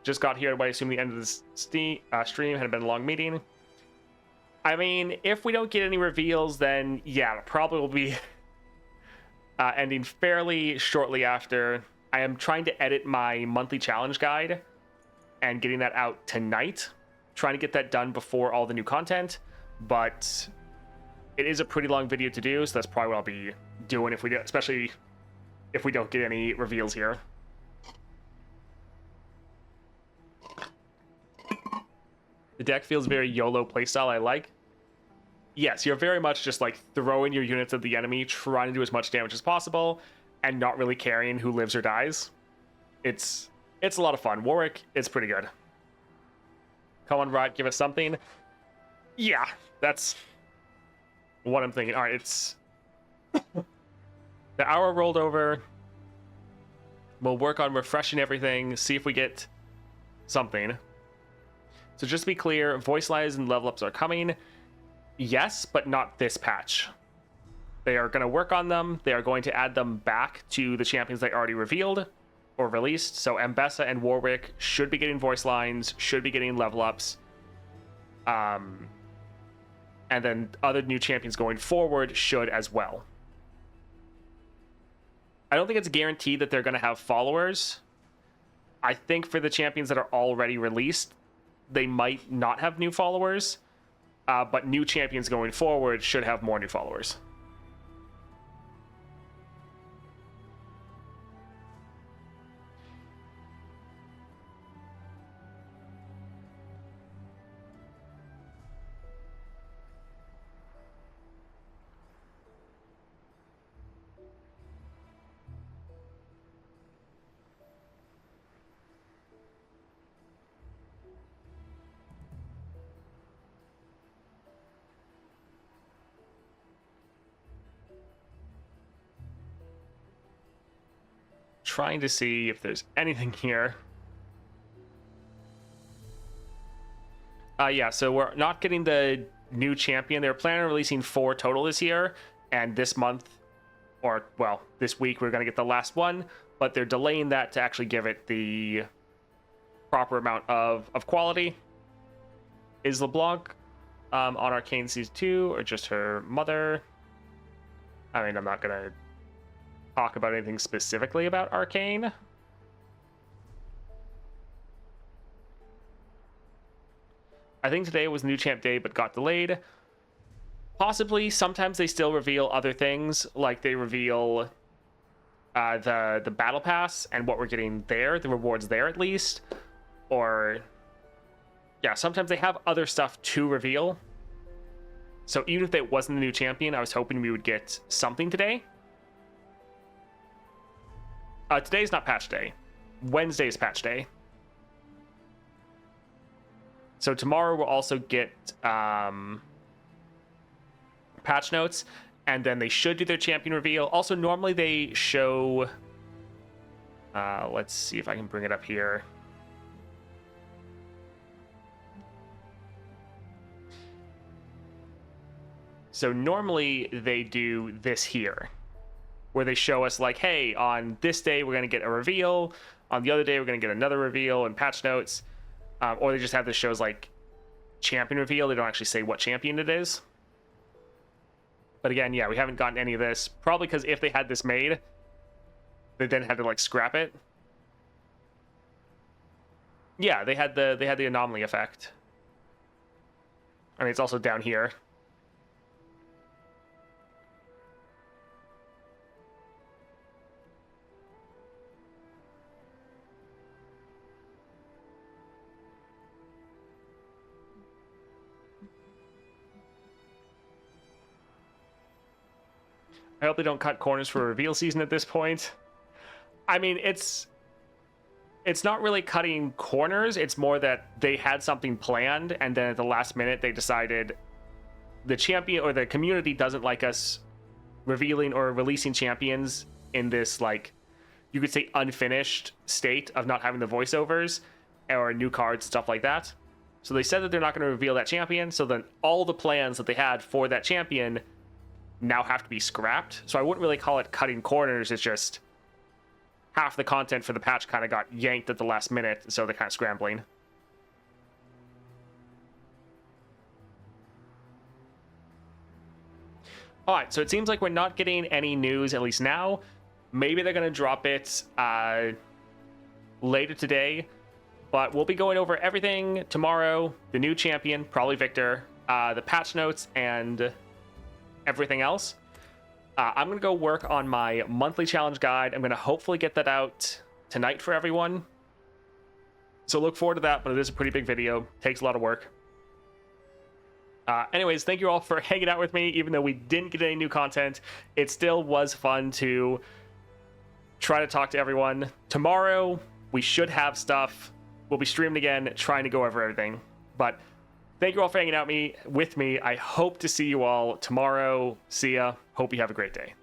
Just got here by assuming the end of the stream had been a long meeting. I mean, if we don't get any reveals, then yeah, it probably will be ending fairly shortly after. I am trying to edit my monthly challenge guide and getting that out tonight. Trying to get that done before all the new content, but it is a pretty long video to do, so that's probably what I'll be doing if we do, especially if we don't get any reveals here. The deck feels very YOLO playstyle. I like. Yes, you're very much just like throwing your units at the enemy, trying to do as much damage as possible, and not really caring who lives or dies. It's a lot of fun. Warwick is pretty good. Come on, Riot, give us something. Yeah, that's what I'm thinking. All right, it's the hour rolled over. We'll work on refreshing everything, see if we get something. So just to be clear, voice lines and level ups are coming. Yes, but not this patch. They are going to work on them. They are going to add them back to the champions they already revealed or released. So Mbessa and Warwick should be getting voice lines, should be getting level ups. And then other new champions going forward should as well. I don't think it's guaranteed that they're going to have followers. I think for the champions that are already released, they might not have new followers. But new champions going forward should have more new followers. Trying to see if there's anything here. Yeah, so we're not getting the new champion. They're planning on releasing 4 total this year, and this month, or well, this week, we're going to get the last one, but they're delaying that to actually give it the proper amount of quality. Is LeBlanc on Arcane Season 2, or just her mother? I mean, I'm not going to talk about anything specifically about Arcane. I think today was new champ day but got delayed. Possibly. Sometimes they still reveal other things, like they reveal the battle pass and what we're getting there, the rewards there at least. Or yeah, sometimes they have other stuff to reveal. So even if it wasn't the new champion, I was hoping we would get something today. Today's not patch day. Wednesday's patch day. So tomorrow we'll also get patch notes, and then they should do their champion reveal. Also, normally they show... let's see if I can bring it up here. So normally they do this here, where they show us like, hey, on this day we're going to get a reveal, on the other day we're going to get another reveal and patch notes, or they just have this shows like champion reveal. They don't actually say what champion it is. But again, yeah, we haven't gotten any of this, probably because if they had this made, they then had to like scrap it. Yeah, they had the anomaly effect. I mean, it's also down here. I hope they don't cut corners for reveal season at this point. I mean, it's not really cutting corners. It's more that they had something planned, and then at the last minute they decided the champion or the community doesn't like us revealing or releasing champions in this, like, you could say unfinished state of not having the voiceovers or new cards, stuff like that. So they said that they're not going to reveal that champion, so then all the plans that they had for that champion now have to be scrapped. So I wouldn't really call it cutting corners. It's just half the content for the patch kind of got yanked at the last minute, so they're kind of scrambling. All right, so it seems like we're not getting any news, at least now. Maybe they're going to drop it later today, but we'll be going over everything tomorrow, the new champion, probably Victor, the patch notes, and everything else. I'm going to go work on my monthly challenge guide. I'm going to hopefully get that out tonight for everyone. So look forward to that, but it is a pretty big video. Takes a lot of work. Anyways, thank you all for hanging out with me. Even though we didn't get any new content, it still was fun to try to talk to everyone. Tomorrow, we should have stuff. We'll be streaming again, trying to go over everything. But thank you all for hanging out with me. I hope to see you all tomorrow. See ya. Hope you have a great day.